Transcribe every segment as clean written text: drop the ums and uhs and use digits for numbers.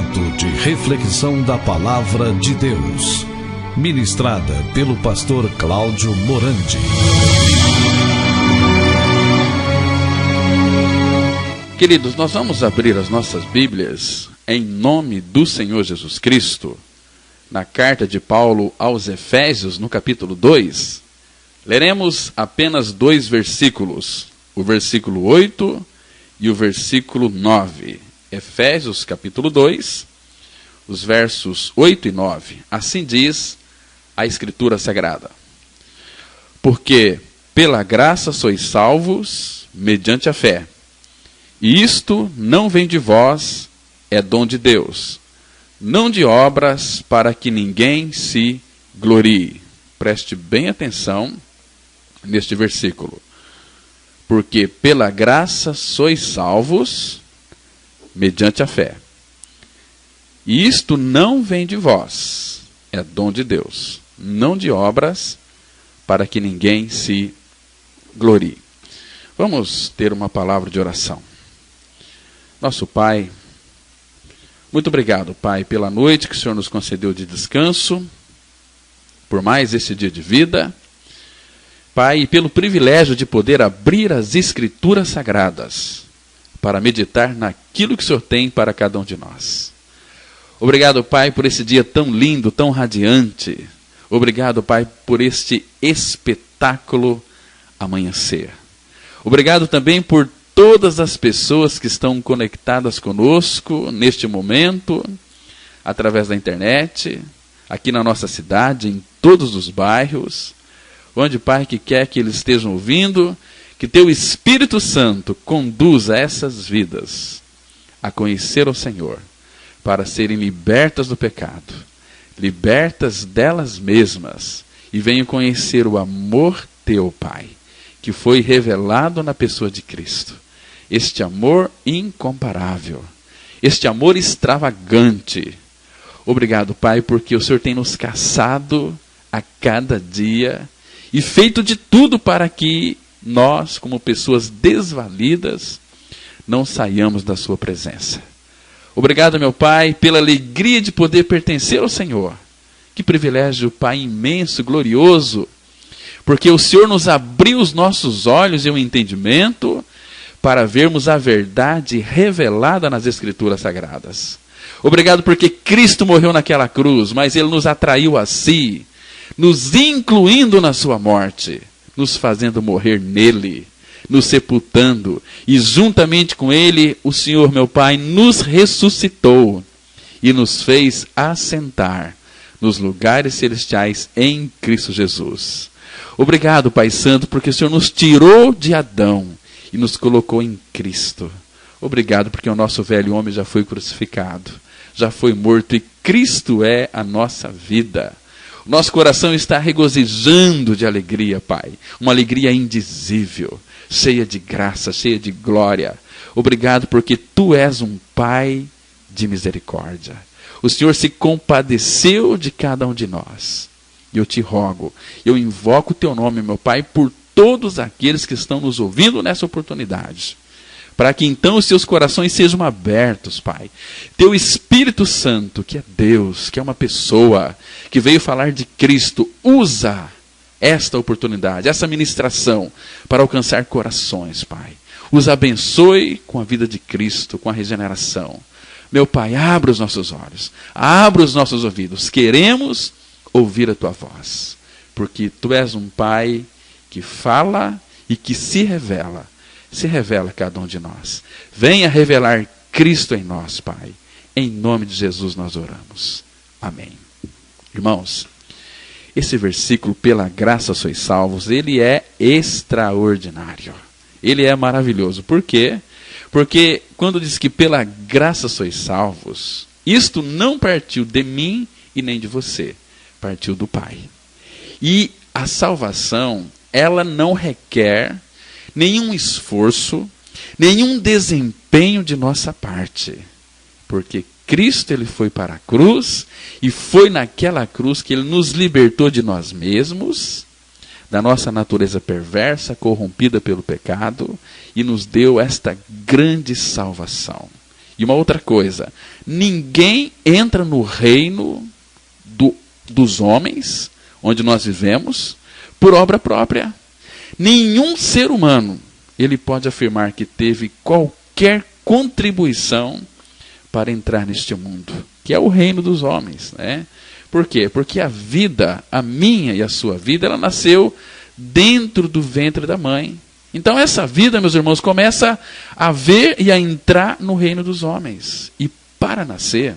Momento de reflexão da Palavra de Deus, ministrada pelo pastor Cláudio Morandi. Queridos, nós vamos abrir as nossas Bíblias em nome do Senhor Jesus Cristo, na carta de Paulo aos Efésios, no capítulo 2. Leremos apenas 2 versículos, o versículo 8 e o versículo 9. Efésios capítulo 2, os versos 8 e 9. Assim diz a Escritura Sagrada: Porque pela graça sois salvos mediante a fé. E isto não vem de vós, é dom de Deus, não de obras, para que ninguém se glorie. Preste bem atenção neste versículo. Porque pela graça sois salvos mediante a fé. E isto não vem de vós, é dom de Deus, não de obras, para que ninguém se glorie. Vamos ter uma palavra de oração. Nosso Pai, muito obrigado, Pai, pela noite que o Senhor nos concedeu de descanso, por mais esse dia de vida, Pai, e pelo privilégio de poder abrir as Escrituras Sagradas para meditar naquilo que o Senhor tem para cada um de nós. Obrigado, Pai, por esse dia tão lindo, tão radiante. Obrigado, Pai, por este espetáculo amanhecer. Obrigado também por todas as pessoas que estão conectadas conosco neste momento, através da internet, aqui na nossa cidade, em todos os bairros, onde, Pai, que quer que eles estejam ouvindo, que Teu Espírito Santo conduza essas vidas a conhecer o Senhor, para serem libertas do pecado, libertas delas mesmas, e venham conhecer o amor Teu, Pai, que foi revelado na pessoa de Cristo. Este amor incomparável, este amor extravagante. Obrigado, Pai, porque o Senhor tem nos caçado a cada dia e feito de tudo para que nós, como pessoas desvalidas, não saiamos da Sua presença. Obrigado, meu Pai, pela alegria de poder pertencer ao Senhor. Que privilégio, Pai, imenso, glorioso, porque o Senhor nos abriu os nossos olhos e o entendimento para vermos a verdade revelada nas Escrituras Sagradas. Obrigado porque Cristo morreu naquela cruz, mas Ele nos atraiu a si, nos incluindo na Sua morte, nos fazendo morrer nele, nos sepultando, e juntamente com Ele, o Senhor, meu Pai, nos ressuscitou e nos fez assentar nos lugares celestiais em Cristo Jesus. Obrigado, Pai Santo, porque o Senhor nos tirou de Adão e nos colocou em Cristo. Obrigado porque o nosso velho homem já foi crucificado, já foi morto, e Cristo é a nossa vida. O nosso coração está regozijando de alegria, Pai. Uma alegria indizível, cheia de graça, cheia de glória. Obrigado porque Tu és um Pai de misericórdia. O Senhor se compadeceu de cada um de nós. E eu te rogo, eu invoco o Teu nome, meu Pai, por todos aqueles que estão nos ouvindo nessa oportunidade, para que então os seus corações sejam abertos, Pai. Teu Espírito Santo, que é Deus, que é uma pessoa, que veio falar de Cristo, usa esta oportunidade, essa ministração, para alcançar corações, Pai. Os abençoe com a vida de Cristo, com a regeneração. Meu Pai, abra os nossos olhos, abra os nossos ouvidos. Queremos ouvir a Tua voz, porque Tu és um Pai que fala e que se revela a cada um de nós. Venha revelar Cristo em nós, Pai. Em nome de Jesus nós oramos. Amém. Irmãos, esse versículo, pela graça sois salvos, ele é extraordinário. Ele é maravilhoso. Por quê? Porque quando diz que pela graça sois salvos, isto não partiu de mim e nem de você. Partiu do Pai. E a salvação, ela não requer nenhum esforço, nenhum desempenho de nossa parte. Porque Cristo, Ele foi para a cruz, e foi naquela cruz que Ele nos libertou de nós mesmos, da nossa natureza perversa, corrompida pelo pecado, e nos deu esta grande salvação. E uma outra coisa, ninguém entra no reino dos homens, onde nós vivemos, por obra própria. Nenhum ser humano, ele pode afirmar que teve qualquer contribuição para entrar neste mundo, que é o reino dos homens, né? Por quê? Porque a vida, a minha e a sua vida, ela nasceu dentro do ventre da mãe. Então essa vida, meus irmãos, começa a ver e a entrar no reino dos homens. E para nascer,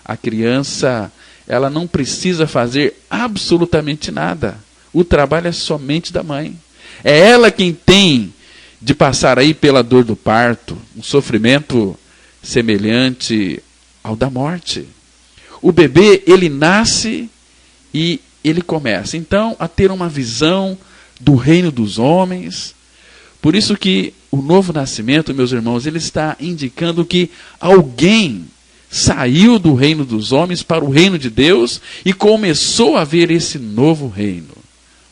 a criança, ela não precisa fazer absolutamente nada. O trabalho é somente da mãe. É ela quem tem de passar aí pela dor do parto, um sofrimento semelhante ao da morte. O bebê, ele nasce e ele começa, então, a ter uma visão do reino dos homens. Por isso que o novo nascimento, meus irmãos, ele está indicando que alguém saiu do reino dos homens para o reino de Deus e começou a ver esse novo reino.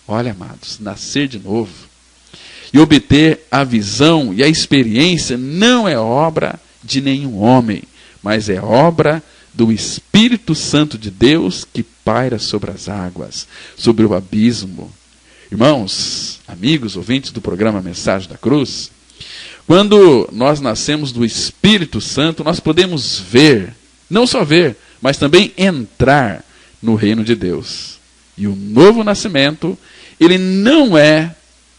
Olha, amados, nascer de novo e obter a visão e a experiência não é obra de nenhum homem, mas é obra do Espírito Santo de Deus que paira sobre as águas, sobre o abismo. Irmãos, amigos, ouvintes do programa Mensagem da Cruz, quando nós nascemos do Espírito Santo, nós podemos ver, não só ver, mas também entrar no reino de Deus. E o novo nascimento, ele não é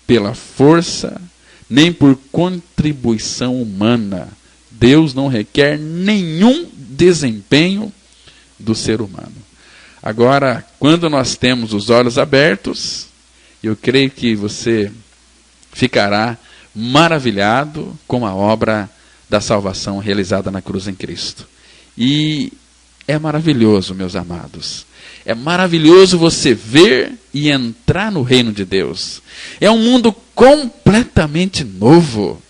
pela força, nem por contribuição humana. Deus não requer nenhum desempenho do ser humano. Agora, quando nós temos os olhos abertos, eu creio que você ficará maravilhado com a obra da salvação realizada na cruz em Cristo. E é maravilhoso, meus amados. É maravilhoso você ver e entrar no reino de Deus. É um mundo completamente novo.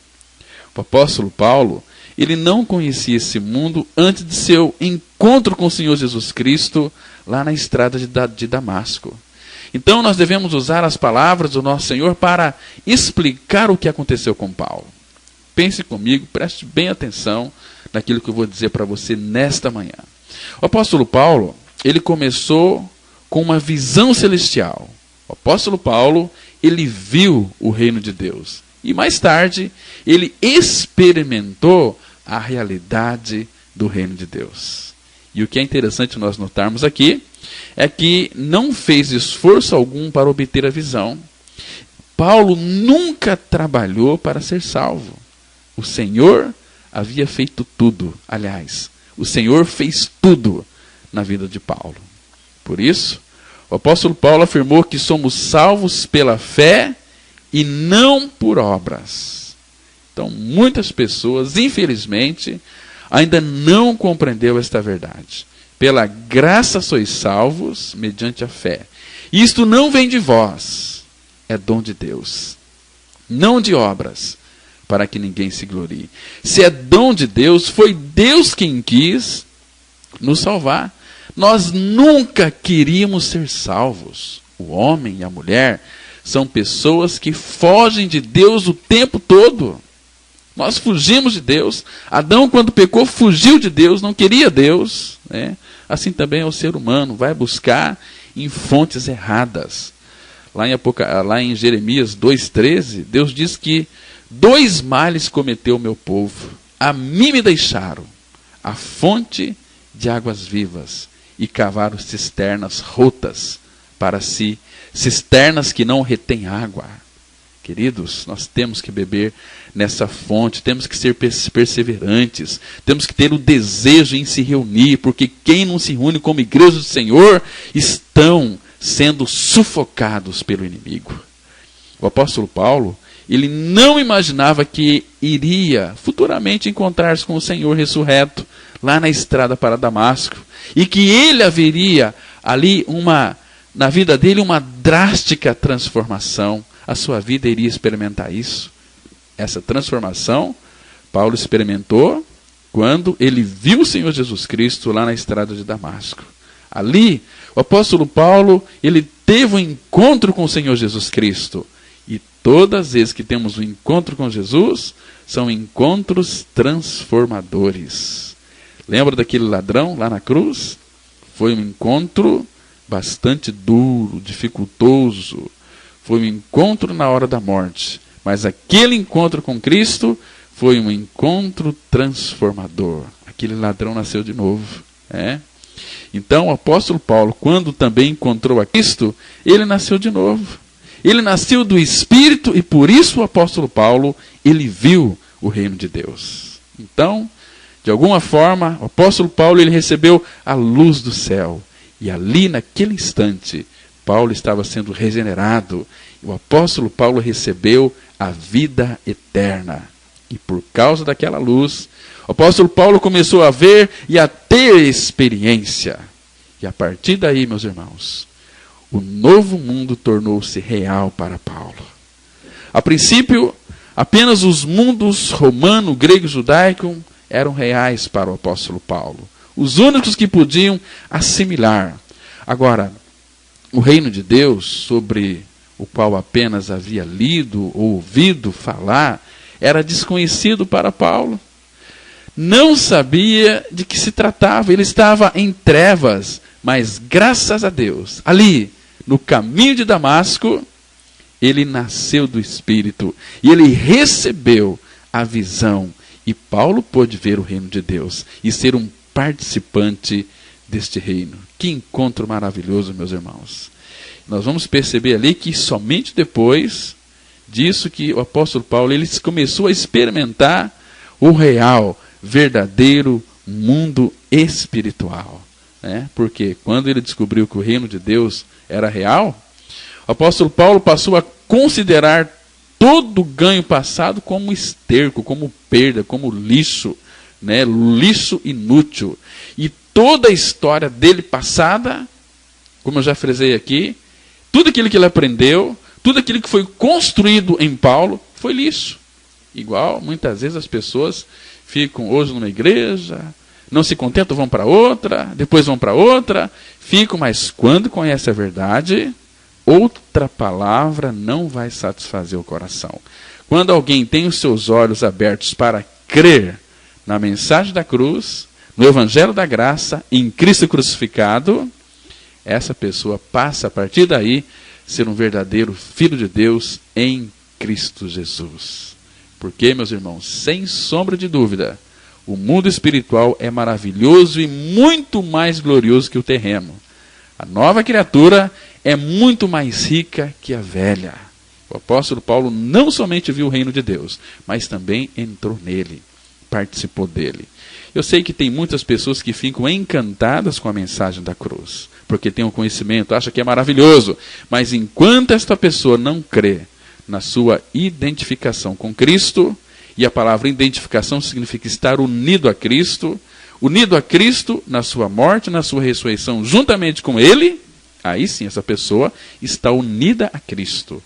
O apóstolo Paulo, ele não conhecia esse mundo antes de seu encontro com o Senhor Jesus Cristo lá na estrada de Damasco. Então nós devemos usar as palavras do nosso Senhor para explicar o que aconteceu com Paulo. Pense comigo, preste bem atenção naquilo que eu vou dizer para você nesta manhã. O apóstolo Paulo, ele começou com uma visão celestial. O apóstolo Paulo, ele viu o reino de Deus. E mais tarde, ele experimentou a realidade do reino de Deus. E o que é interessante nós notarmos aqui é que não fez esforço algum para obter a visão. Paulo nunca trabalhou para ser salvo. O Senhor havia feito tudo. Aliás, o Senhor fez tudo na vida de Paulo. Por isso, o apóstolo Paulo afirmou que somos salvos pela fé e não por obras. Então, muitas pessoas, infelizmente, ainda não compreenderam esta verdade. Pela graça sois salvos, mediante a fé. Isto não vem de vós, é dom de Deus. Não de obras, para que ninguém se glorie. Se é dom de Deus, foi Deus quem quis nos salvar. Nós nunca queríamos ser salvos. O homem e a mulher são pessoas que fogem de Deus o tempo todo. Nós fugimos de Deus. Adão, quando pecou, fugiu de Deus, não queria Deus, né? Assim também é o ser humano, vai buscar em fontes erradas. Lá em Jeremias 2,13, Deus diz que 2 males cometeu o meu povo. A mim me deixaram a fonte de águas vivas e cavaram cisternas rotas para si, cisternas que não retêm água. Queridos, nós temos que beber nessa fonte, temos que ser perseverantes, temos que ter o desejo em se reunir, porque quem não se reúne como igreja do Senhor estão sendo sufocados pelo inimigo. O apóstolo Paulo, ele não imaginava que iria futuramente encontrar-se com o Senhor ressurreto lá na estrada para Damasco, e que ele haveria ali na vida dele uma drástica transformação. A sua vida iria experimentar isso. Essa transformação, Paulo experimentou quando ele viu o Senhor Jesus Cristo lá na estrada de Damasco. Ali, o apóstolo Paulo, ele teve um encontro com o Senhor Jesus Cristo. E todas as vezes que temos um encontro com Jesus, são encontros transformadores. Lembra daquele ladrão lá na cruz? Foi um encontro bastante duro, dificultoso. Foi um encontro na hora da morte. Mas aquele encontro com Cristo foi um encontro transformador. Aquele ladrão nasceu de novo. Então o apóstolo Paulo, quando também encontrou a Cristo, ele nasceu de novo. Ele nasceu do Espírito e por isso o apóstolo Paulo, ele viu o reino de Deus. Então, de alguma forma, o apóstolo Paulo ele recebeu a luz do céu. E ali, naquele instante, Paulo estava sendo regenerado. E o apóstolo Paulo recebeu a vida eterna. E por causa daquela luz, o apóstolo Paulo começou a ver e a ter experiência. E a partir daí, meus irmãos, o novo mundo tornou-se real para Paulo. A princípio, apenas os mundos romano, grego e judaico eram reais para o apóstolo Paulo. Os únicos que podiam assimilar. Agora, o reino de Deus, sobre o qual apenas havia lido ou ouvido falar, era desconhecido para Paulo. Não sabia de que se tratava. Ele estava em trevas, mas graças a Deus, ali, no caminho de Damasco, ele nasceu do Espírito e ele recebeu a visão. E Paulo pôde ver o reino de Deus e ser um participante deste reino. Que encontro maravilhoso, meus irmãos. Nós vamos perceber ali que somente depois disso que o apóstolo Paulo ele começou a experimentar o real, verdadeiro mundo espiritual. Porque quando ele descobriu que o reino de Deus era real, o apóstolo Paulo passou a considerar todo o ganho passado como esterco, como perda, como lixo, lixo inútil. E toda a história dele passada, como eu já frisei aqui, tudo aquilo que ele aprendeu, tudo aquilo que foi construído em Paulo, foi lixo. Igual, muitas vezes as pessoas ficam hoje numa igreja, não se contentam, vão para outra, depois vão para outra, ficam, mas quando conhecem a verdade, outra palavra não vai satisfazer o coração. Quando alguém tem os seus olhos abertos para crer na mensagem da cruz, no evangelho da graça, em Cristo crucificado, essa pessoa passa a partir daí ser um verdadeiro filho de Deus em Cristo Jesus. Porque, meus irmãos, sem sombra de dúvida, o mundo espiritual é maravilhoso e muito mais glorioso que o terreno. A nova criatura é muito mais rica que a velha. O apóstolo Paulo não somente viu o reino de Deus, mas também entrou nele, participou dele. Eu sei que tem muitas pessoas que ficam encantadas com a mensagem da cruz, porque tem um conhecimento, acha que é maravilhoso, mas enquanto esta pessoa não crê na sua identificação com Cristo, e a palavra identificação significa estar unido a Cristo na sua morte, na sua ressurreição, juntamente com Ele, aí sim essa pessoa está unida a Cristo.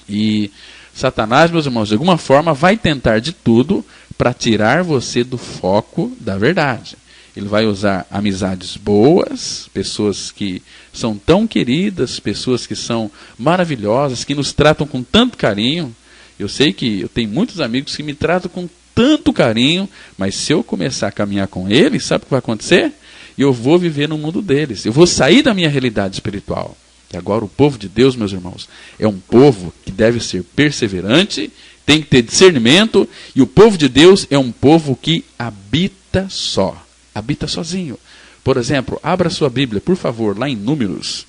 E Satanás, meus irmãos, de alguma forma vai tentar de tudo para tirar você do foco da verdade. Ele vai usar amizades boas, pessoas que são tão queridas, pessoas que são maravilhosas, que nos tratam com tanto carinho. Eu sei que eu tenho muitos amigos que me tratam com tanto carinho, mas se eu começar a caminhar com eles, sabe o que vai acontecer? Eu vou viver no mundo deles, eu vou sair da minha realidade espiritual. E agora o povo de Deus, meus irmãos, é um povo que deve ser perseverante, tem que ter discernimento, e o povo de Deus é um povo que habita só, habita sozinho. Por exemplo, abra sua Bíblia, por favor, lá em Números,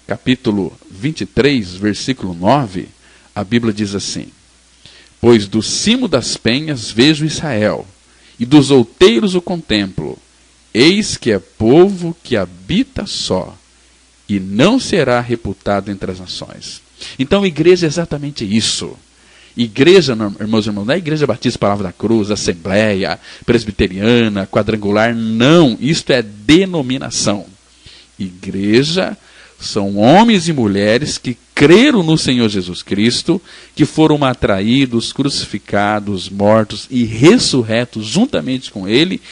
capítulo 23, versículo 9, a Bíblia diz assim: pois do cimo das penhas vejo Israel, e dos outeiros o contemplo. Eis que é povo que habita só, e não será reputado entre as nações. Então, igreja é exatamente isso. Igreja, irmãos e irmãos, não é Igreja Batista Palavra da Cruz, Assembleia, Presbiteriana, Quadrangular, não. Isto é denominação. Igreja são homens e mulheres que creram no Senhor Jesus Cristo, que foram atraídos, crucificados, mortos e ressurretos juntamente com Ele.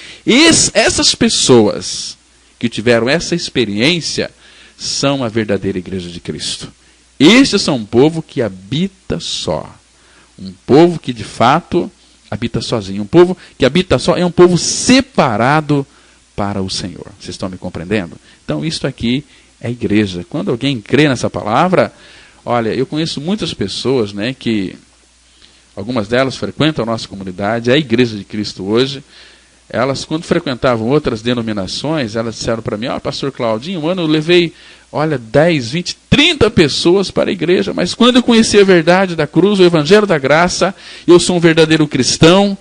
Essas pessoas que tiveram essa experiência são a verdadeira igreja de Cristo. Estes são um povo que habita só. Um povo que de fato habita sozinho. Um povo que habita só é um povo separado para o Senhor. Vocês estão me compreendendo? Então, isto aqui é igreja. Quando alguém crê nessa palavra, olha, eu conheço muitas pessoas, né, que algumas delas frequentam a nossa comunidade, é a Igreja de Cristo hoje. Elas, quando frequentavam outras denominações, elas disseram para mim, pastor Claudinho, um ano eu levei, 10, 20, 30 pessoas para a igreja, mas quando eu conheci a verdade da cruz, o evangelho da graça, eu sou um verdadeiro cristão.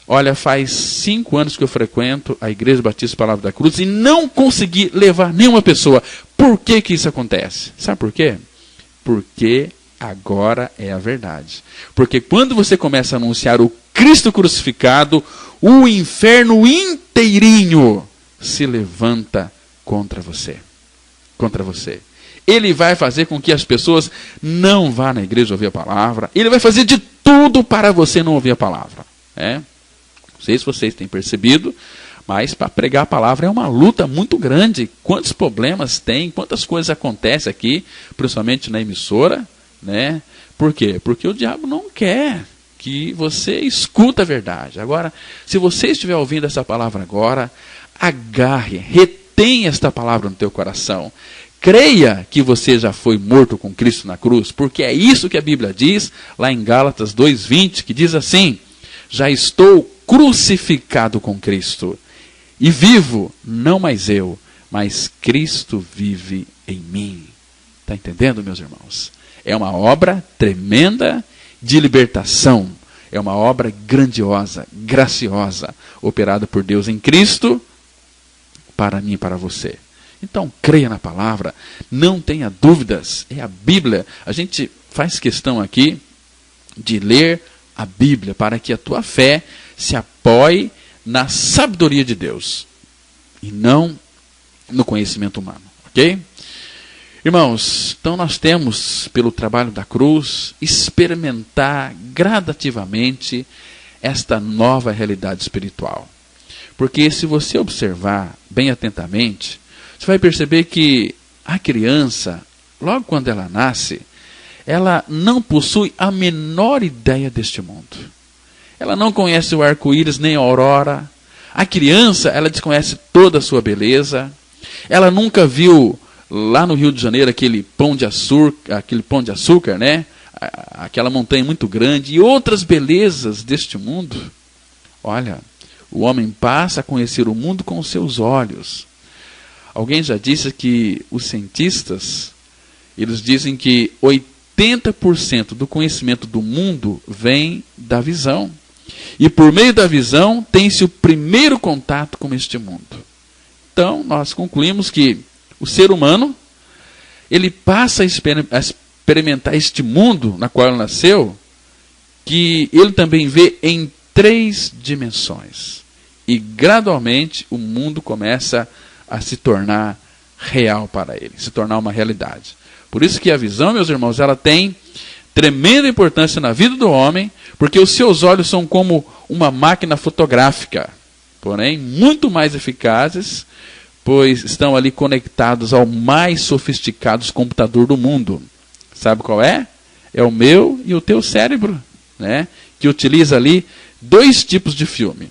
Olha, faz 5 anos que eu frequento a Igreja Batista Palavra da Cruz e não consegui levar nenhuma pessoa. Por que que isso acontece? Sabe por quê? Porque agora é a verdade. Porque quando você começa a anunciar o Cristo crucificado, o inferno inteirinho se levanta contra você. Contra você. Ele vai fazer com que as pessoas não vá na igreja ouvir a palavra. Ele vai fazer de tudo para você não ouvir a palavra. Não sei se vocês têm percebido, mas para pregar a palavra é uma luta muito grande. Quantos problemas tem, quantas coisas acontecem aqui, principalmente na emissora, né? Por quê? Porque o diabo não quer que você escuta a verdade. Agora, se você estiver ouvindo essa palavra agora, agarre, retenha esta palavra no teu coração. Creia que você já foi morto com Cristo na cruz, porque é isso que a Bíblia diz, lá em Gálatas 2:20, que diz assim, já estou crucificado com Cristo, e vivo, não mais eu, mas Cristo vive em mim. Está entendendo, meus irmãos? É uma obra tremenda de libertação. É uma obra grandiosa, graciosa, operada por Deus em Cristo, para mim e para você. Então, creia na palavra, não tenha dúvidas, é a Bíblia. A gente faz questão aqui de ler a Bíblia, para que a tua fé se apoie na sabedoria de Deus, e não no conhecimento humano, ok? Irmãos, então nós temos, pelo trabalho da cruz, experimentar gradativamente esta nova realidade espiritual. Porque se você observar bem atentamente, você vai perceber que a criança, logo quando ela nasce, ela não possui a menor ideia deste mundo. Ela não conhece o arco-íris nem a aurora. A criança, ela desconhece toda a sua beleza. Ela nunca viu lá no Rio de Janeiro aquele pão de açúcar, né? Aquela montanha muito grande e outras belezas deste mundo. Olha, o homem passa a conhecer o mundo com os seus olhos. Alguém já disse que os cientistas, eles dizem que 80% do conhecimento do mundo vem da visão. E por meio da visão tem-se o primeiro contato com este mundo. Então, nós concluímos que o ser humano, ele passa a experimentar este mundo na qual ele nasceu, que ele também vê em 3 dimensões. E gradualmente o mundo começa a se tornar real para ele, se tornar uma realidade. Por isso que a visão, meus irmãos, ela tem tremenda importância na vida do homem, porque os seus olhos são como uma máquina fotográfica, porém muito mais eficazes, pois estão ali conectados ao mais sofisticado computador do mundo. Sabe qual é? É o meu e o teu cérebro, né? Que utiliza ali 2 tipos de filme.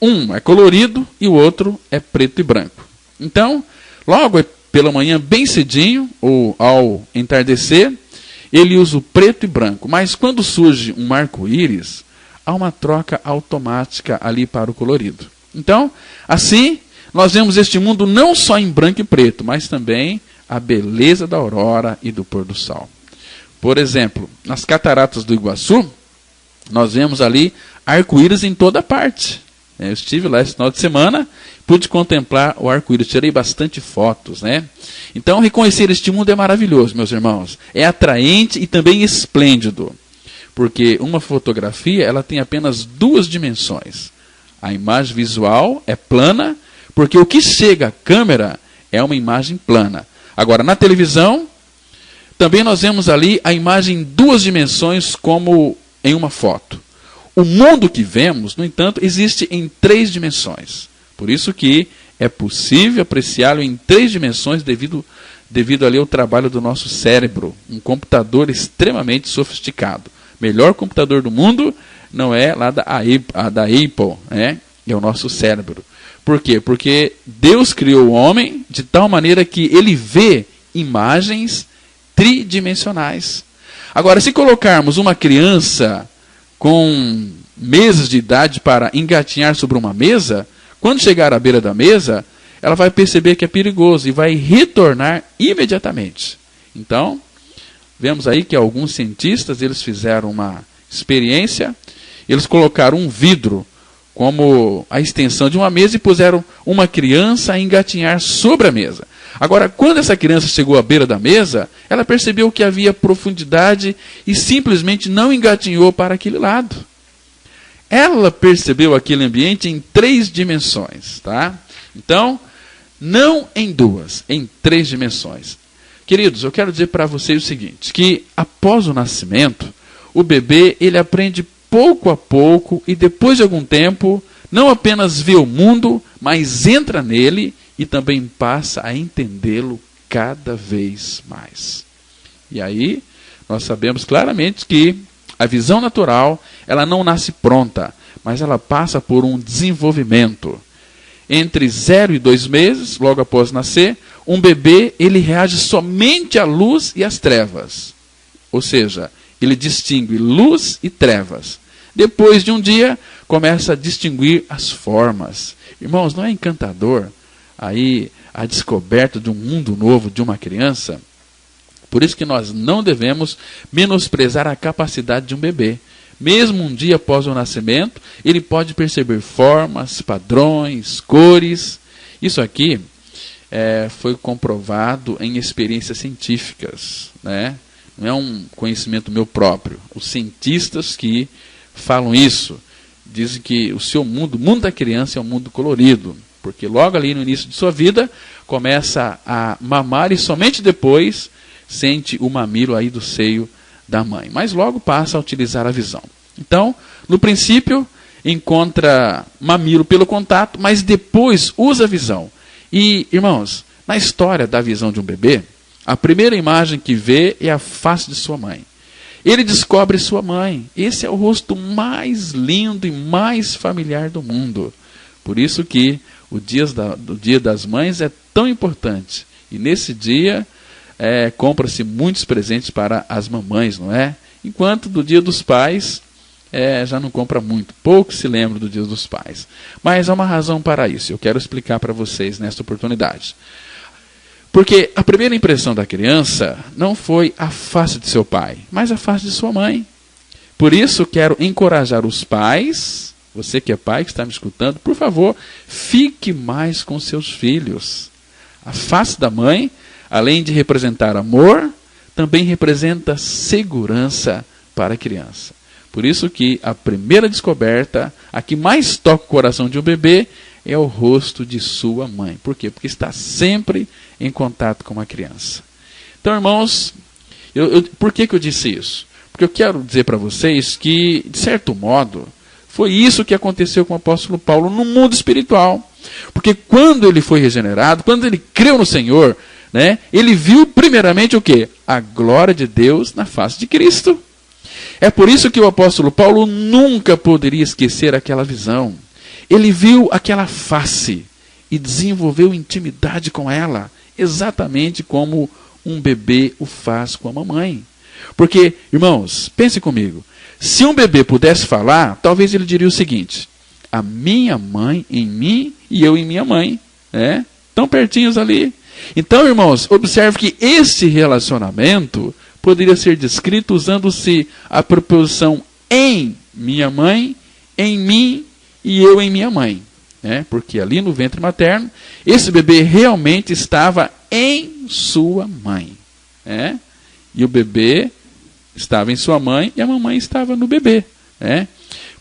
Um é colorido e o outro é preto e branco. Então, logo pela manhã, bem cedinho, ou ao entardecer, ele usa o preto e branco. Mas quando surge um arco-íris, há uma troca automática ali para o colorido. Então, assim, nós vemos este mundo não só em branco e preto, mas também a beleza da aurora e do pôr do sol. Por exemplo, nas cataratas do Iguaçu, nós vemos ali arco-íris em toda parte. Eu estive lá esse final de semana, pude contemplar o arco-íris, tirei bastante fotos, né? Então, reconhecer este mundo é maravilhoso, meus irmãos. É atraente e também esplêndido. Porque uma fotografia, ela tem apenas 2 dimensões. A imagem visual é plana, porque o que chega à câmera é uma imagem plana. Agora, na televisão, também nós vemos ali a imagem em 2 dimensões, como em uma foto. O mundo que vemos, no entanto, existe em 3 dimensões. Por isso que é possível apreciá-lo em 3 dimensões devido ali ao trabalho do nosso cérebro. Um computador extremamente sofisticado. Melhor computador do mundo não é lá da Apple, né? É o nosso cérebro. Por quê? Porque Deus criou o homem de tal maneira que ele vê imagens tridimensionais. Agora, se colocarmos uma criança com meses de idade para engatinhar sobre uma mesa, quando chegar à beira da mesa, ela vai perceber que é perigoso e vai retornar imediatamente. Então, vemos aí que alguns cientistas, eles fizeram uma experiência, eles colocaram um vidro como a extensão de uma mesa e puseram uma criança a engatinhar sobre a mesa. Agora, quando essa criança chegou à beira da mesa, ela percebeu que havia profundidade e simplesmente não engatinhou para aquele lado. Ela percebeu aquele ambiente em 3 dimensões, tá? Então, não em 2, em 3 dimensões. Queridos, eu quero dizer para vocês o seguinte, que após o nascimento, o bebê, ele aprende pouco a pouco e depois de algum tempo, não apenas vê o mundo, mas entra nele e também passa a entendê-lo cada vez mais. E aí, nós sabemos claramente que a visão natural, ela não nasce pronta, mas ela passa por um desenvolvimento. Entre 0 e 2 meses, logo após nascer, um bebê, ele reage somente à luz e às trevas. Ou seja, ele distingue luz e trevas. Depois de um dia, começa a distinguir as formas. Irmãos, não é encantador aí a descoberta de um mundo novo de uma criança? Por isso que nós não devemos menosprezar a capacidade de um bebê. Mesmo um dia após o nascimento, ele pode perceber formas, padrões, cores. Isso aqui foi comprovado em experiências científicas, né? Não é um conhecimento meu próprio. Os cientistas que falam isso, dizem que o seu mundo, o mundo da criança é um mundo colorido, porque logo ali no início de sua vida, começa a mamar e somente depois sente o mamilo aí do seio da mãe. Mas logo passa a utilizar a visão. Então, no princípio, encontra mamilo pelo contato, mas depois usa a visão. E, irmãos, na história da visão de um bebê, a primeira imagem que vê é a face de sua mãe. Ele descobre sua mãe. Esse é o rosto mais lindo e mais familiar do mundo. Por isso que o Dia das Mães é tão importante. E nesse dia, compra-se muitos presentes para as mamães, não é? Enquanto do Dia dos Pais, já não compra muito. Pouco se lembra do Dia dos Pais. Mas há uma razão para isso. Eu quero explicar para vocês nesta oportunidade. Porque a primeira impressão da criança não foi a face de seu pai, mas a face de sua mãe. Por isso, quero encorajar os pais, você que é pai, que está me escutando, por favor, fique mais com seus filhos. A face da mãe, além de representar amor, também representa segurança para a criança. Por isso que a primeira descoberta, a que mais toca o coração de um bebê, é o rosto de sua mãe. Por quê? Porque está sempre em contato com uma criança. Então, irmãos, por que eu disse isso? Porque eu quero dizer para vocês que, de certo modo, foi isso que aconteceu com o apóstolo Paulo no mundo espiritual. Porque quando ele foi regenerado, quando ele creu no Senhor, né, ele viu primeiramente o quê? A glória de Deus na face de Cristo. É por isso que o apóstolo Paulo nunca poderia esquecer aquela visão. Ele viu aquela face e desenvolveu intimidade com ela, exatamente como um bebê o faz com a mamãe. Porque, irmãos, pense comigo, se um bebê pudesse falar, talvez ele diria o seguinte: a minha mãe em mim e eu em minha mãe, né? Tão pertinhos ali. Então, irmãos, observe que esse relacionamento poderia ser descrito usando-se a preposição em minha mãe, em mim e eu em minha mãe. Porque ali no ventre materno, esse bebê realmente estava em sua mãe. E o bebê estava em sua mãe e a mamãe estava no bebê.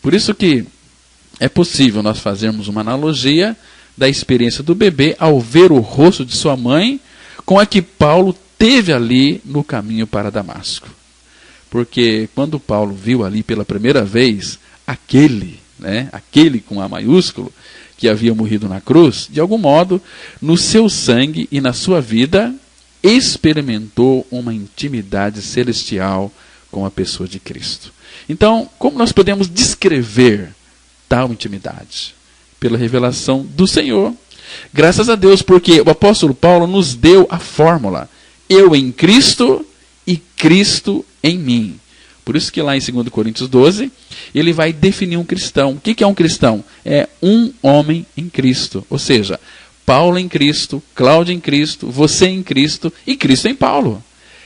Por isso que é possível nós fazermos uma analogia da experiência do bebê ao ver o rosto de sua mãe com a que Paulo teve ali no caminho para Damasco. Porque quando Paulo viu ali pela primeira vez aquele com A maiúsculo, que havia morrido na cruz, de algum modo, no seu sangue e na sua vida, experimentou uma intimidade celestial com a pessoa de Cristo. Então, como nós podemos descrever tal intimidade? Pela revelação do Senhor. Graças a Deus, porque o apóstolo Paulo nos deu a fórmula. Eu em Cristo e Cristo em mim. Por isso que lá em 2 Coríntios 12, ele vai definir um cristão. O que é um cristão? É um homem em Cristo. Ou seja, Paulo em Cristo, Cláudio em Cristo, você em Cristo e Cristo em Paulo.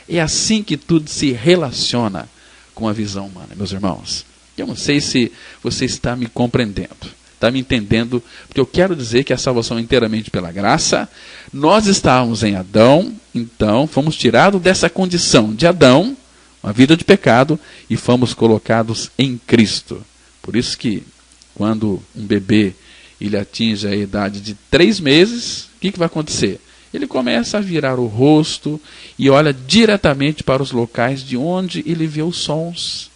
É assim que tudo se relaciona com a visão humana, meus irmãos. Eu não sei se você está me compreendendo, está me entendendo, porque eu quero dizer que a salvação é inteiramente pela graça. Nós estávamos em Adão, então fomos tirados dessa condição de Adão, uma vida de pecado, e fomos colocados em Cristo. Por isso que quando um bebê ele atinge a idade de 3 meses, o que vai acontecer? Ele começa a virar o rosto e olha diretamente para os locais de onde ele vê os sons.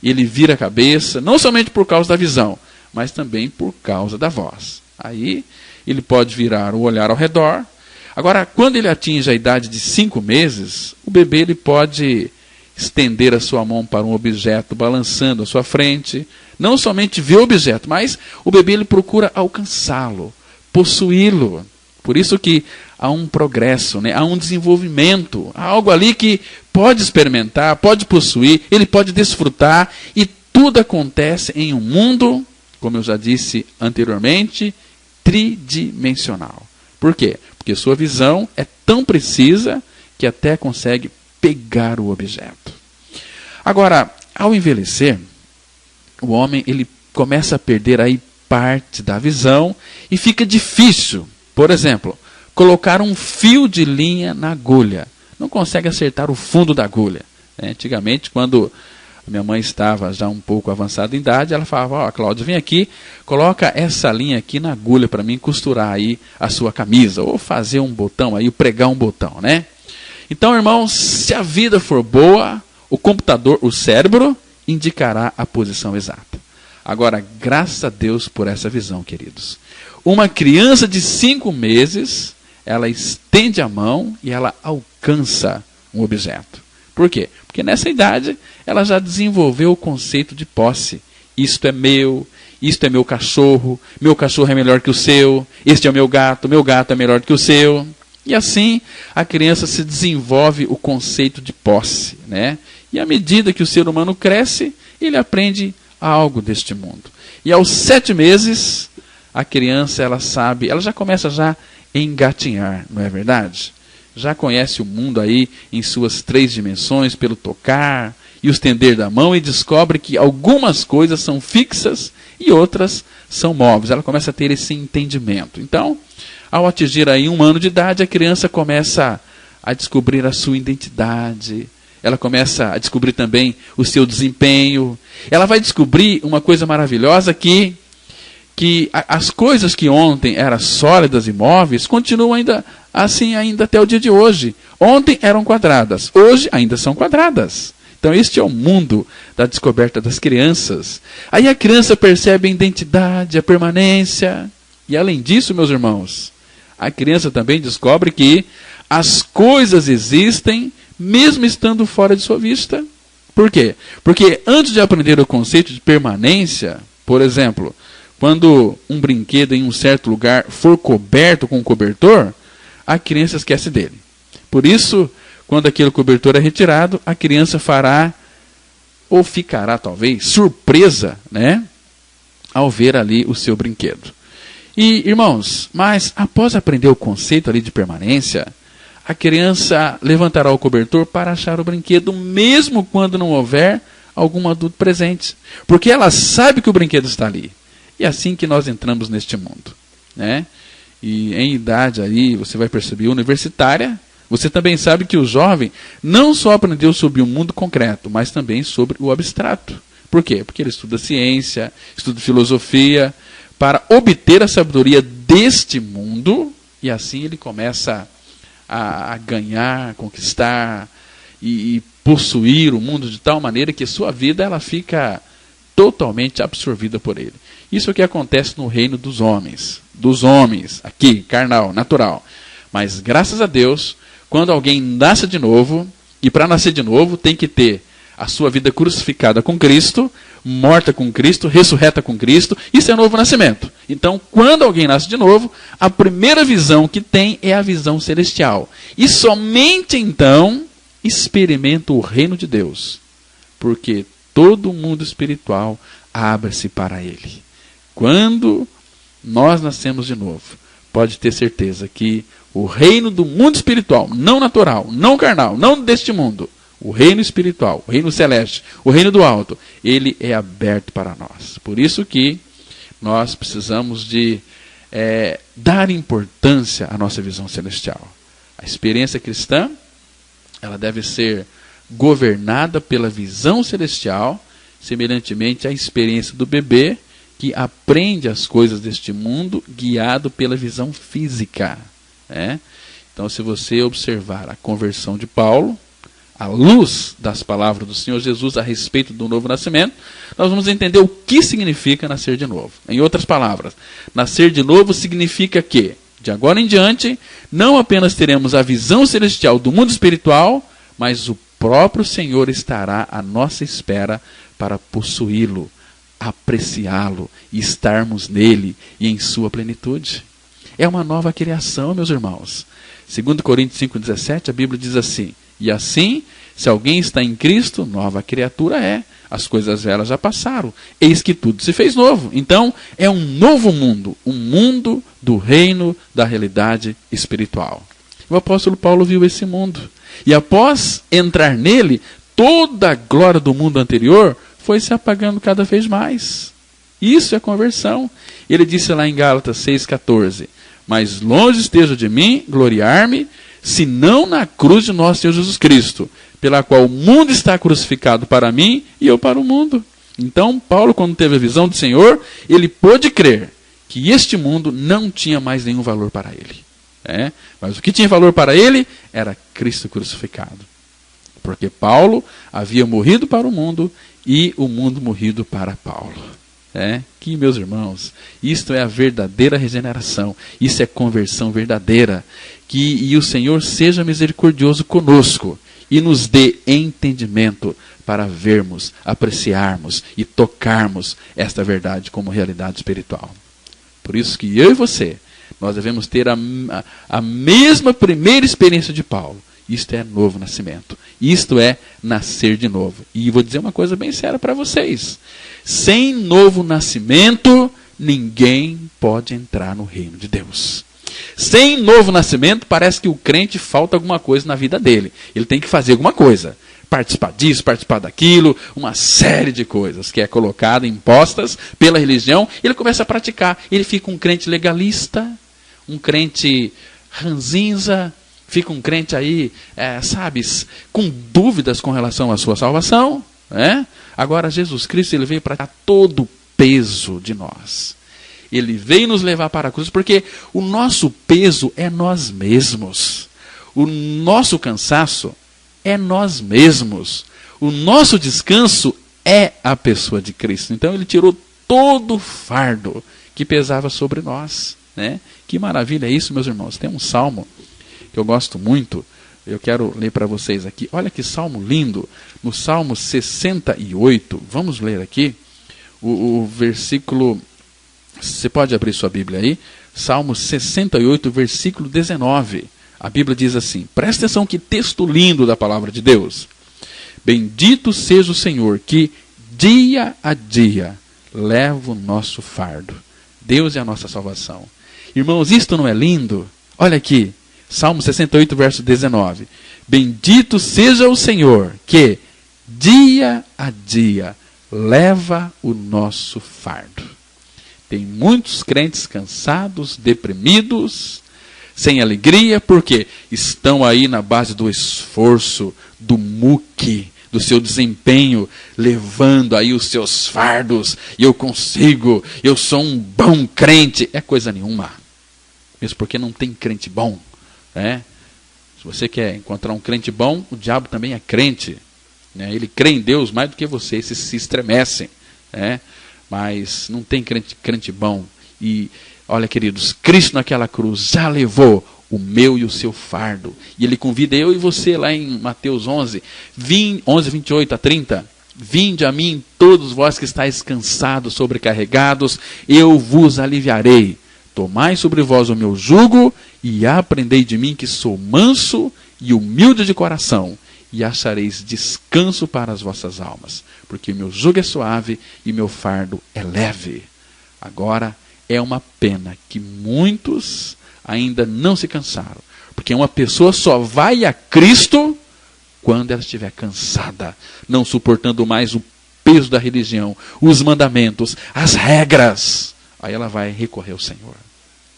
Ele vira a cabeça, não somente por causa da visão, mas também por causa da voz. Aí ele pode virar o olhar ao redor. Agora, quando ele atinge a idade de 5 meses, o bebê ele pode estender a sua mão para um objeto balançando à sua frente. Não somente ver o objeto, mas o bebê ele procura alcançá-lo, possuí-lo. Por isso que há um progresso, né? Há um desenvolvimento, há algo ali que pode experimentar, pode possuir, ele pode desfrutar, e tudo acontece em um mundo, como eu já disse anteriormente, tridimensional. Por quê? Porque sua visão é tão precisa que até consegue pegar o objeto. Agora, ao envelhecer, o homem ele começa a perder aí parte da visão e fica difícil, por exemplo, colocar um fio de linha na agulha. Não consegue acertar o fundo da agulha. Antigamente, quando minha mãe estava já um pouco avançada em idade, ela falava: Cláudio, vem aqui, coloca essa linha aqui na agulha para mim costurar aí a sua camisa, ou fazer um botão aí, pregar um botão, né? Então, irmãos, se a vida for boa, o computador, o cérebro, indicará a posição exata. Agora, graças a Deus por essa visão, queridos. Uma criança de 5 meses, ela estende a mão e ela alcança um objeto. Por quê? Porque nessa idade, ela já desenvolveu o conceito de posse. Isto é meu cachorro é melhor que o seu, este é o meu gato é melhor que o seu. E assim, a criança se desenvolve o conceito de posse, né? E à medida que o ser humano cresce, ele aprende algo deste mundo. E aos 7 meses, a criança, ela já começa a engatinhar, não é verdade? Já conhece o mundo aí em suas 3 dimensões, pelo tocar e o estender da mão, e descobre que algumas coisas são fixas e outras são móveis. Ela começa a ter esse entendimento. Então, ao atingir aí 1 ano de idade, a criança começa a descobrir a sua identidade. Ela começa a descobrir também o seu desempenho. Ela vai descobrir uma coisa maravilhosa que as coisas que ontem eram sólidas e móveis continuam ainda assim ainda até o dia de hoje. Ontem eram quadradas, hoje ainda são quadradas. Então este é o mundo da descoberta das crianças. Aí a criança percebe a identidade, a permanência. E além disso, meus irmãos, a criança também descobre que as coisas existem mesmo estando fora de sua vista. Por quê? Porque antes de aprender o conceito de permanência, por exemplo, quando um brinquedo em um certo lugar for coberto com um cobertor, a criança esquece dele. Por isso, quando aquele cobertor é retirado, a criança fará, ou ficará talvez, surpresa, né, ao ver ali o seu brinquedo. E, irmãos, mas após aprender o conceito ali de permanência, a criança levantará o cobertor para achar o brinquedo, mesmo quando não houver algum adulto presente. Porque ela sabe que o brinquedo está ali. E é assim que nós entramos neste mundo, né? E em idade aí, você vai perceber, universitária, você também sabe que o jovem não só aprendeu sobre o mundo concreto, mas também sobre o abstrato. Por quê? Porque ele estuda ciência, estuda filosofia, para obter a sabedoria deste mundo, e assim ele começa a ganhar, conquistar e possuir o mundo de tal maneira que sua vida ela fica totalmente absorvida por ele. Isso é o que acontece no reino dos homens, aqui, carnal, natural. Mas graças a Deus, quando alguém nasce de novo, e para nascer de novo tem que ter a sua vida crucificada com Cristo, morta com Cristo, ressurreta com Cristo. Isso é novo nascimento. Então, quando alguém nasce de novo, a primeira visão que tem é a visão celestial. E somente então experimenta o reino de Deus. Porque todo o mundo espiritual abre-se para ele. Quando nós nascemos de novo, pode ter certeza que o reino do mundo espiritual, não natural, não carnal, não deste mundo, o reino espiritual, o reino celeste, o reino do alto, ele é aberto para nós. Por isso que nós precisamos de dar importância à nossa visão celestial. A experiência cristã, ela deve ser governada pela visão celestial, semelhantemente à experiência do bebê, que aprende as coisas deste mundo, guiado pela visão física. Então, se você observar a conversão de Paulo, à luz das palavras do Senhor Jesus a respeito do novo nascimento, nós vamos entender o que significa nascer de novo. Em outras palavras, nascer de novo significa que, de agora em diante, não apenas teremos a visão celestial do mundo espiritual, mas o próprio Senhor estará à nossa espera para possuí-lo, apreciá-lo e estarmos nele e em sua plenitude. É uma nova criação, meus irmãos. 2 Coríntios 5,17, a Bíblia diz assim: e assim, se alguém está em Cristo, nova criatura é. As coisas velhas já passaram, eis que tudo se fez novo. Então, é um novo mundo, um mundo do reino da realidade espiritual. O apóstolo Paulo viu esse mundo. E após entrar nele, toda a glória do mundo anterior foi se apagando cada vez mais. Isso é conversão. Ele disse lá em Gálatas 6,14: mas longe esteja de mim gloriar-me, senão na cruz de nosso Senhor Jesus Cristo, pela qual o mundo está crucificado para mim e eu para o mundo. Então, Paulo, quando teve a visão do Senhor, ele pôde crer que este mundo não tinha mais nenhum valor para ele. Mas o que tinha valor para ele era Cristo crucificado. Porque Paulo havia morrido para o mundo e o mundo morrido para Paulo. Que, meus irmãos, isto é a verdadeira regeneração, isso é conversão verdadeira. E o Senhor seja misericordioso conosco e nos dê entendimento para vermos, apreciarmos e tocarmos esta verdade como realidade espiritual. Por isso que eu e você, nós devemos ter a mesma primeira experiência de Paulo. Isto é novo nascimento. Isto é nascer de novo. E vou dizer uma coisa bem séria para vocês. Sem novo nascimento, ninguém pode entrar no reino de Deus. Sem novo nascimento, parece que o crente falta alguma coisa na vida dele. Ele tem que fazer alguma coisa. Participar disso, participar daquilo, uma série de coisas que é colocada, impostas pela religião. Ele começa a praticar. Ele fica um crente legalista, um crente ranzinza, fica um crente aí, com dúvidas com relação à sua salvação. Agora, Jesus Cristo, ele veio para tirar todo o peso de nós. Ele veio nos levar para a cruz, porque o nosso peso é nós mesmos. O nosso cansaço é nós mesmos. O nosso descanso é a pessoa de Cristo. Então, ele tirou todo o fardo que pesava sobre nós. Que maravilha é isso, meus irmãos. Tem um salmo que eu gosto muito, eu quero ler para vocês aqui. Olha que salmo lindo, no Salmo 68, vamos ler aqui, o versículo, você pode abrir sua Bíblia aí, Salmo 68, versículo 19, a Bíblia diz assim, presta atenção que texto lindo da palavra de Deus: bendito seja o Senhor, que dia a dia leva o nosso fardo. Deus é a nossa salvação. Irmãos, isto não é lindo? Olha aqui, Salmo 68, verso 19. Bendito seja o Senhor, que dia a dia leva o nosso fardo. Tem muitos crentes cansados, deprimidos, sem alegria, porque estão aí na base do esforço, do muque, do seu desempenho, levando aí os seus fardos, e eu consigo, eu sou um bom crente. É coisa nenhuma. Mesmo porque não tem crente bom. Se você quer encontrar um crente bom, o diabo também é crente. Ele crê em Deus mais do que você, se estremecem. Mas não tem crente bom. E olha, queridos, Cristo naquela cruz já levou o meu e o seu fardo. E ele convida eu e você lá em Mateus 11, 28 a 30. Vinde a mim todos vós que estáis cansados, sobrecarregados, eu vos aliviarei. Tomai sobre vós o meu jugo e aprendei de mim que sou manso e humilde de coração, e achareis descanso para as vossas almas, porque meu jugo é suave e meu fardo é leve. Agora, é uma pena que muitos ainda não se cansaram, porque uma pessoa só vai a Cristo quando ela estiver cansada, não suportando mais o peso da religião, os mandamentos, as regras. Aí ela vai recorrer ao Senhor.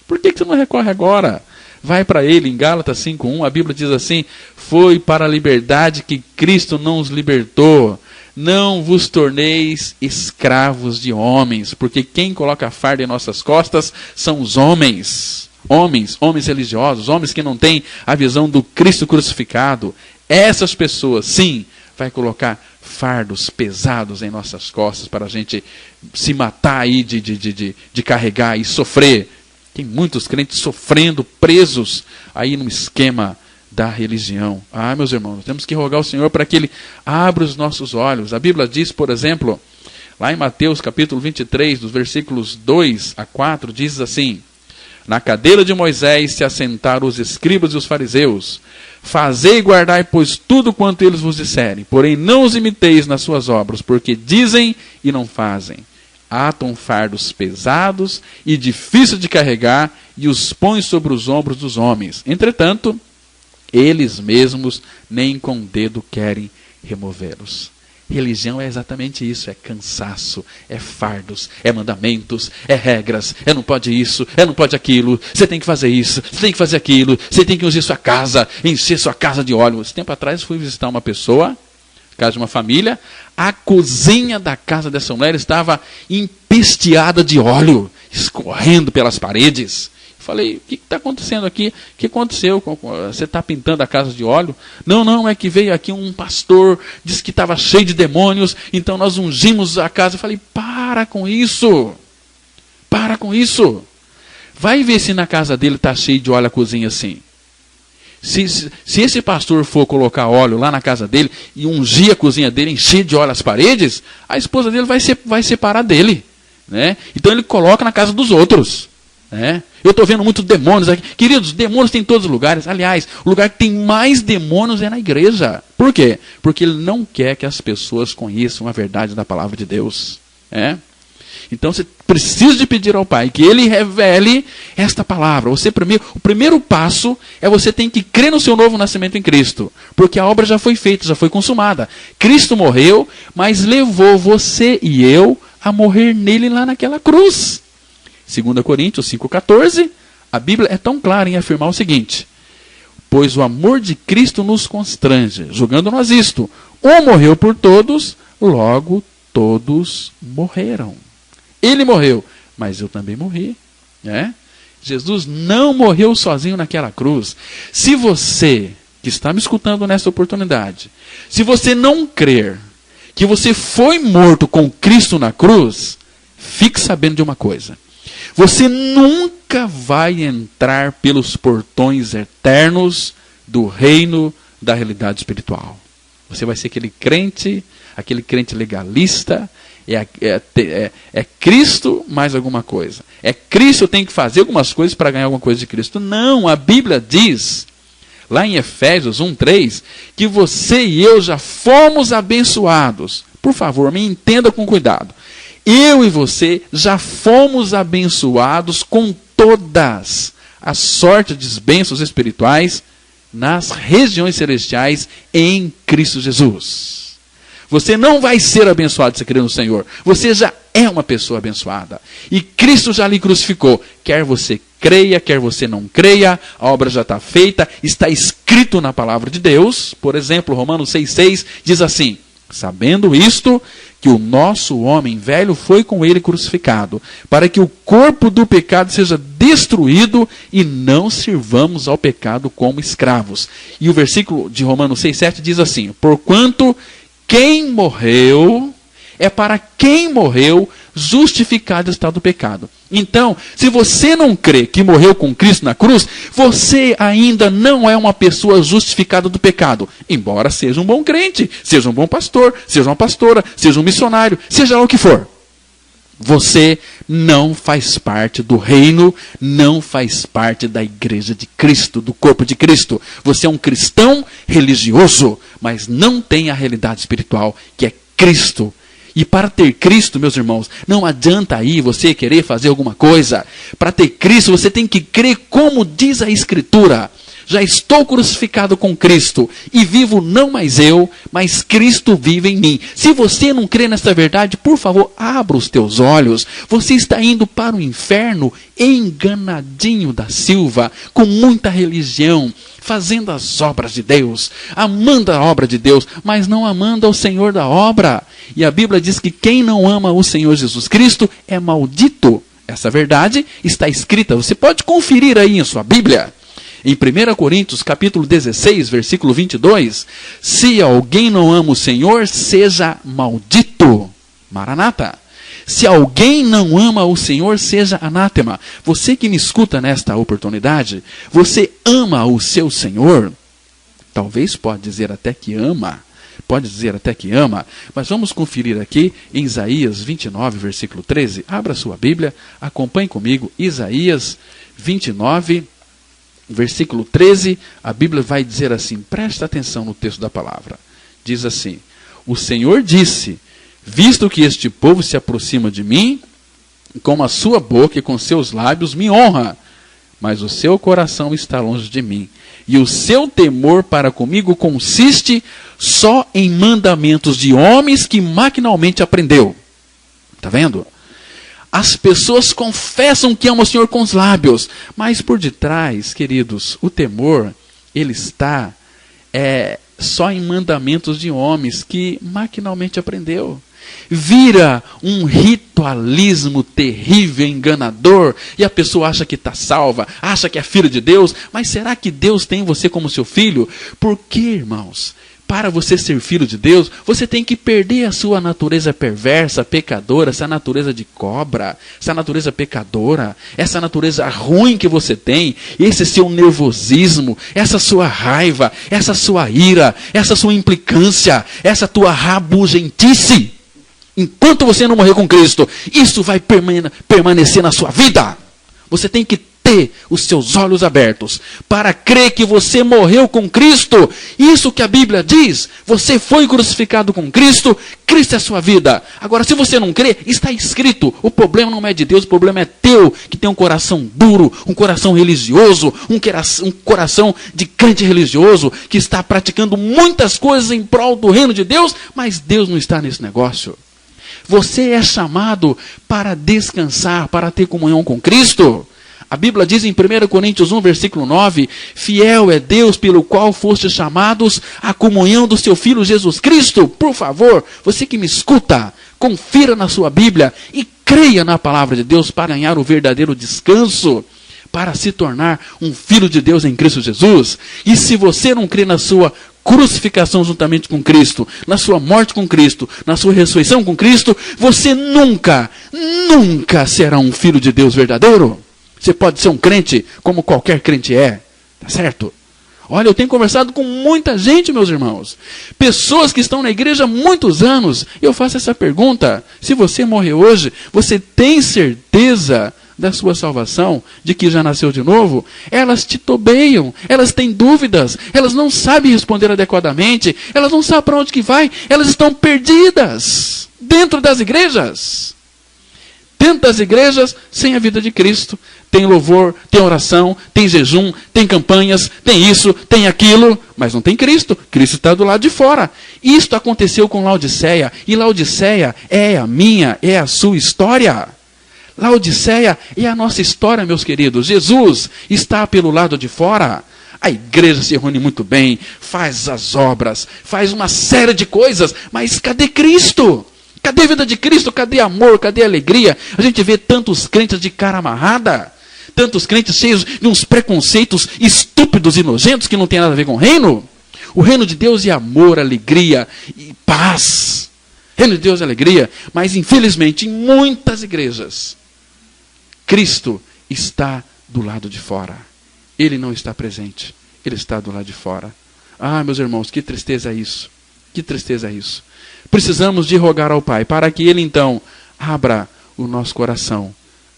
Por que você não recorre agora? Vai para Ele, em Gálatas 5:1, a Bíblia diz assim: foi para a liberdade que Cristo nos libertou. Não vos torneis escravos de homens, porque quem coloca a farda em nossas costas são os homens. Homens religiosos, homens que não têm a visão do Cristo crucificado. Essas pessoas, sim, vai colocar fardos pesados em nossas costas para a gente se matar aí de carregar e sofrer. Tem muitos crentes sofrendo, presos aí num esquema da religião. Meus irmãos, temos que rogar ao Senhor para que Ele abra os nossos olhos. A Bíblia diz, por exemplo, lá em Mateus capítulo 23, dos versículos 2 a 4, diz assim: na cadeira de Moisés se assentaram os escribas e os fariseus. Fazei e guardai, pois, tudo quanto eles vos disserem. Porém, não os imiteis nas suas obras, porque dizem e não fazem. Atam fardos pesados e difíceis de carregar, e os põem sobre os ombros dos homens. Entretanto, eles mesmos nem com o dedo querem removê-los. Religião é exatamente isso, é cansaço, é fardos, é mandamentos, é regras, é não pode isso, é não pode aquilo, você tem que fazer isso, você tem que fazer aquilo, você tem que ungir sua casa, encher sua casa de óleo. Esse tempo atrás fui visitar uma pessoa, casa de uma família, a cozinha da casa dessa mulher estava empesteada de óleo, escorrendo pelas paredes. Falei, o que está acontecendo aqui? O que aconteceu? Você está pintando a casa de óleo? Não, é que veio aqui um pastor, disse que estava cheio de demônios, então nós ungimos a casa. Eu falei, para com isso. Vai ver se na casa dele está cheio de óleo a cozinha assim. Se esse pastor for colocar óleo lá na casa dele e ungir a cozinha dele, encher de óleo as paredes, a esposa dele vai separar dele. Né? Então ele coloca na casa dos outros. Eu estou vendo muitos demônios aqui. Queridos, demônios tem em todos os lugares. Aliás, o lugar que tem mais demônios é na igreja. Por quê? Porque ele não quer que as pessoas conheçam a verdade da palavra de Deus. Então você precisa de pedir ao Pai que Ele revele esta palavra. O primeiro passo é você tem que crer no seu novo nascimento em Cristo. Porque a obra já foi feita, já foi consumada. Cristo morreu, mas levou você e eu a morrer nele lá naquela cruz. 2 Coríntios 5,14, a Bíblia é tão clara em afirmar o seguinte: pois o amor de Cristo nos constrange, julgando nós isto, um morreu por todos, logo todos morreram. Ele morreu, mas eu também morri. Jesus não morreu sozinho naquela cruz. Se você, que está me escutando nessa oportunidade, se você não crer que você foi morto com Cristo na cruz, fique sabendo de uma coisa: você nunca vai entrar pelos portões eternos do reino da realidade espiritual. Você vai ser aquele crente legalista, é Cristo mais alguma coisa. É Cristo, eu tenho que fazer algumas coisas para ganhar alguma coisa de Cristo. Não, a Bíblia diz, lá em Efésios 1:3, que você e eu já fomos abençoados. Por favor, me entenda com cuidado. Eu e você já fomos abençoados com todas as sortes de bênçãos espirituais nas regiões celestiais em Cristo Jesus. Você não vai ser abençoado se crer no Senhor. Você já é uma pessoa abençoada. E Cristo já lhe crucificou. Quer você creia, quer você não creia, a obra já está feita, está escrito na palavra de Deus. Por exemplo, Romanos 6,6 diz assim: sabendo isto, que o nosso homem velho foi com ele crucificado, para que o corpo do pecado seja destruído e não sirvamos ao pecado como escravos. E o versículo de Romanos 6,7 diz assim: porquanto quem morreu, é para quem morreu, justificado está do pecado. Então, se você não crê que morreu com Cristo na cruz, você ainda não é uma pessoa justificada do pecado. Embora seja um bom crente, seja um bom pastor, seja uma pastora, seja um missionário, seja lá o que for. Você não faz parte do reino, não faz parte da igreja de Cristo, do corpo de Cristo. Você é um cristão religioso, mas não tem a realidade espiritual, que é Cristo. E para ter Cristo, meus irmãos, não adianta aí você querer fazer alguma coisa. Para ter Cristo, você tem que crer como diz a Escritura. Já estou crucificado com Cristo e vivo não mais eu, mas Cristo vive em mim. Se você não crê nessa verdade, por favor, abra os teus olhos. Você está indo para o inferno enganadinho da Silva, com muita religião, fazendo as obras de Deus, amando a obra de Deus, mas não amando ao Senhor da obra. E a Bíblia diz que quem não ama o Senhor Jesus Cristo é maldito. Essa verdade está escrita, você pode conferir aí em sua Bíblia. Em 1 Coríntios, capítulo 16, versículo 22, se alguém não ama o Senhor, seja maldito. Maranata. Se alguém não ama o Senhor, seja anátema. Você que me escuta nesta oportunidade, você ama o seu Senhor? Talvez pode dizer até que ama. Pode dizer até que ama. Mas vamos conferir aqui em Isaías 29, versículo 13. Abra sua Bíblia, acompanhe comigo. Isaías 29, versículo 13, a Bíblia vai dizer assim, presta atenção no texto da palavra. Diz assim, o Senhor disse, visto que este povo se aproxima de mim, com a sua boca e com seus lábios me honra, mas o seu coração está longe de mim, e o seu temor para comigo consiste só em mandamentos de homens que maquinalmente aprendeu. Está vendo? As pessoas confessam que amam o Senhor com os lábios, mas por detrás, queridos, o temor, ele está só em mandamentos de homens que maquinalmente aprendeu. Vira um ritualismo terrível, enganador, e a pessoa acha que está salva, acha que é filho de Deus, mas será que Deus tem você como seu filho? Por quê, irmãos? Para você ser filho de Deus, você tem que perder a sua natureza perversa, pecadora, essa natureza de cobra, essa natureza pecadora, essa natureza ruim que você tem, esse seu nervosismo, essa sua raiva, essa sua ira, essa sua implicância, essa tua rabugentice. Enquanto você não morrer com Cristo, isso vai permanecer na sua vida. Você tem que ter os seus olhos abertos para crer que você morreu com Cristo. Isso que a Bíblia diz. Você foi crucificado com Cristo. Cristo é a sua vida. Agora, se você não crê, está escrito. O problema não é de Deus, o problema é teu, que tem um coração duro, um coração religioso, um coração de crente religioso, que está praticando muitas coisas em prol do reino de Deus, mas Deus não está nesse negócio. Você é chamado para descansar, para ter comunhão com Cristo. A Bíblia diz em 1 Coríntios 1, versículo 9, fiel é Deus pelo qual fostes chamados à comunhão do seu Filho Jesus Cristo. Por favor, você que me escuta, confira na sua Bíblia e creia na palavra de Deus para ganhar o verdadeiro descanso, para se tornar um filho de Deus em Cristo Jesus. E se você não crê na sua crucificação juntamente com Cristo, na sua morte com Cristo, na sua ressurreição com Cristo, você nunca será um filho de Deus verdadeiro. Você pode ser um crente como qualquer crente é, tá certo? Olha, eu tenho conversado com muita gente, meus irmãos. Pessoas que estão na igreja há muitos anos. E eu faço essa pergunta, se você morrer hoje, você tem certeza da sua salvação, de que já nasceu de novo? Elas titubeiam, elas têm dúvidas, elas não sabem responder adequadamente, elas não sabem para onde que vai, elas estão perdidas dentro das igrejas. Dentro das igrejas, sem a vida de Cristo. Tem louvor, tem oração, tem jejum, tem campanhas, tem isso, tem aquilo, mas não tem Cristo. Cristo está do lado de fora. Isto aconteceu com Laodiceia, e Laodiceia é a minha, é a sua história. Laodiceia é a nossa história, meus queridos. Jesus está pelo lado de fora. A igreja se reúne muito bem, faz as obras, faz uma série de coisas, mas cadê Cristo? Cadê a vida de Cristo? Cadê amor? Cadê alegria? A gente vê tantos crentes de cara amarrada, tantos crentes cheios de uns preconceitos estúpidos e nojentos que não tem nada a ver com o reino. O reino de Deus é amor, alegria e paz. Reino de Deus é alegria. Mas, infelizmente, em muitas igrejas, Cristo está do lado de fora. Ele não está presente. Ele está do lado de fora. Ah, meus irmãos, que tristeza é isso. Que tristeza é isso. Precisamos de rogar ao Pai para que Ele, então, abra o nosso coração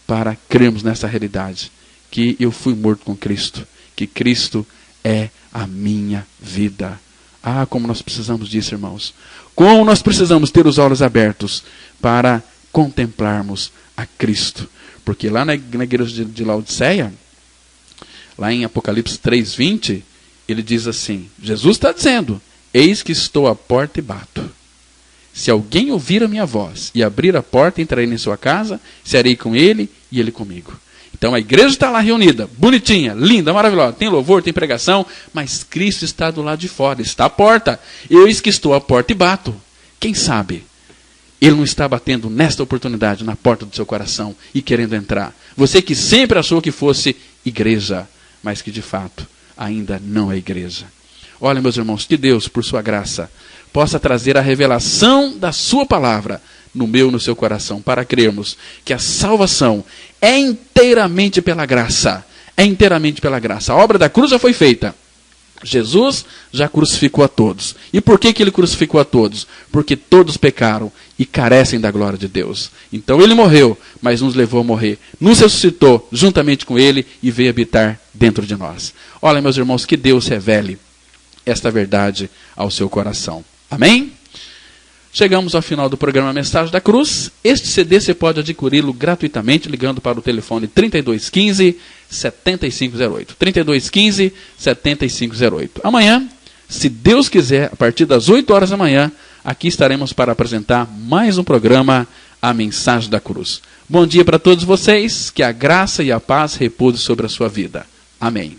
para crermos nessa realidade. Que eu fui morto com Cristo. Que Cristo é a minha vida. Ah, como nós precisamos disso, irmãos. Como nós precisamos ter os olhos abertos para contemplarmos a Cristo. Porque lá na igreja de Laodiceia, lá em Apocalipse 3:20, ele diz assim, Jesus está dizendo, eis que estou à porta e bato. Se alguém ouvir a minha voz e abrir a porta, entrarei em sua casa, serei com ele e ele comigo. Então a igreja está lá reunida, bonitinha, linda, maravilhosa, tem louvor, tem pregação, mas Cristo está do lado de fora, está à porta. Eis que estou à porta e bato. Quem sabe Ele não está batendo nesta oportunidade na porta do seu coração e querendo entrar. Você que sempre achou que fosse igreja, mas que de fato ainda não é igreja. Olha, meus irmãos, que Deus, por sua graça, possa trazer a revelação da sua palavra no meu, no seu coração, para crermos que a salvação é inteiramente pela graça. É inteiramente pela graça. A obra da cruz já foi feita. Jesus já crucificou a todos. E por que Ele crucificou a todos? Porque todos pecaram e carecem da glória de Deus. Então Ele morreu, mas nos levou a morrer. Nos ressuscitou juntamente com Ele e veio habitar dentro de nós. Olha, meus irmãos, que Deus revele esta verdade ao seu coração. Amém? Chegamos ao final do programa Mensagem da Cruz. Este CD você pode adquiri-lo gratuitamente ligando para o telefone 3215-7508. 3215-7508. Amanhã, se Deus quiser, a partir das 8 horas da manhã, aqui estaremos para apresentar mais um programa, A Mensagem da Cruz. Bom dia para todos vocês, que a graça e a paz repousem sobre a sua vida. Amém.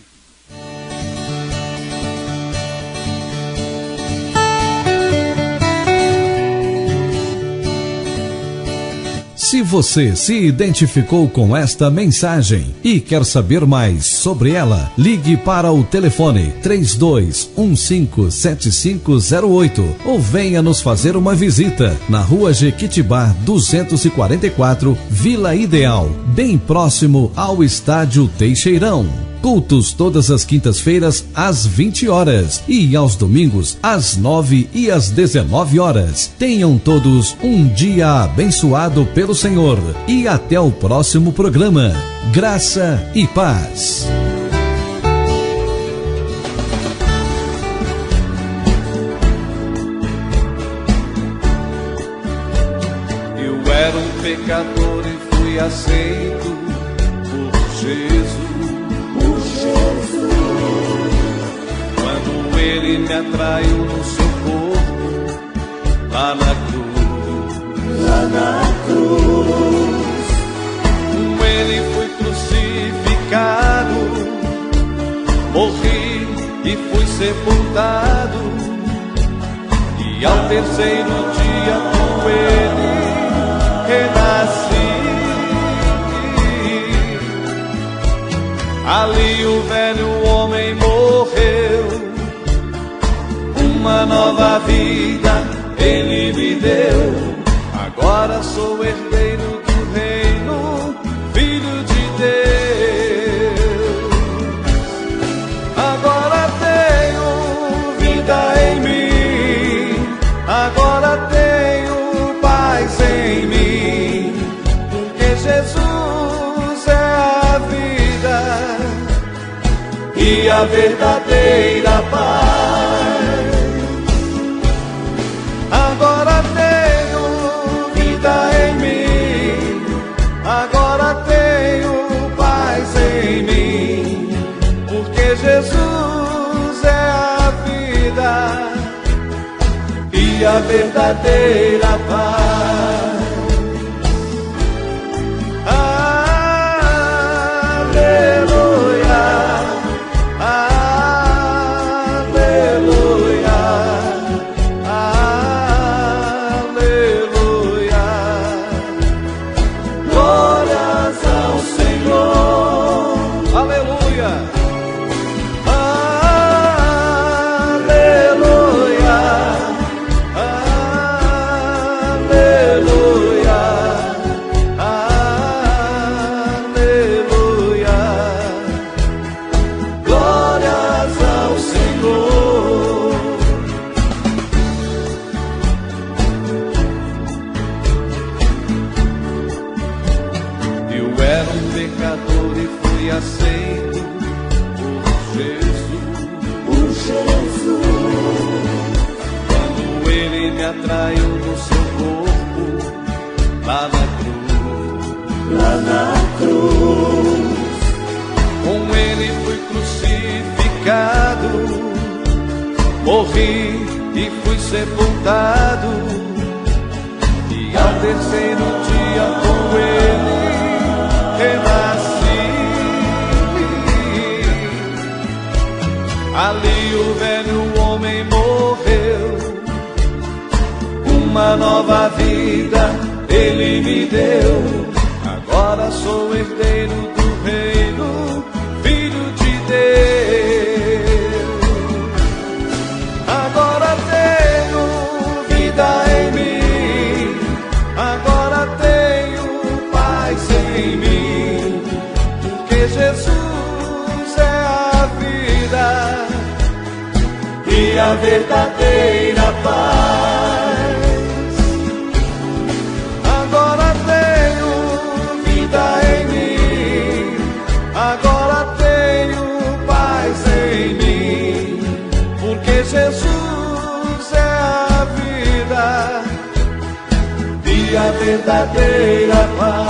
Se você se identificou com esta mensagem e quer saber mais sobre ela, ligue para o telefone 32157508 ou venha nos fazer uma visita na Rua Jequitibá 244, Vila Ideal, bem próximo ao Estádio Teixeirão. Cultos todas as quintas-feiras às 20 horas e aos domingos às 9 e às 19 horas. Tenham todos um dia abençoado pelo Senhor e até o próximo programa. Graça e paz. Eu era um pecador e fui aceito por Jesus. Quando Ele me atraiu no seu corpo, lá na cruz, com Ele fui crucificado, morri e fui sepultado, e ao terceiro dia com Ele renasci. Ali o velho homem morreu, uma nova vida Ele me deu. Agora sou herdeiro do reino, filho de Deus. Agora tenho vida em mim, agora tenho paz em mim, porque Jesus é a vida e a verdadeira paz. Agora tenho vida em mim, agora tenho paz em mim, porque Jesus é a vida e a verdadeira paz. me atraiu no seu corpo, lá na cruz. Com ele fui crucificado, morri e fui sepultado, e ao terceiro dia com ele renasci. Ali o velho homem morreu, uma nova vida ele me deu. Agora sou herdeiro do reino, filho de Deus. Agora tenho vida em mim, agora tenho paz em mim, porque Jesus é a vida e a verdadeira paz. Agora tenho vida em mim, agora tenho paz em mim, porque Jesus é a vida e a verdadeira paz.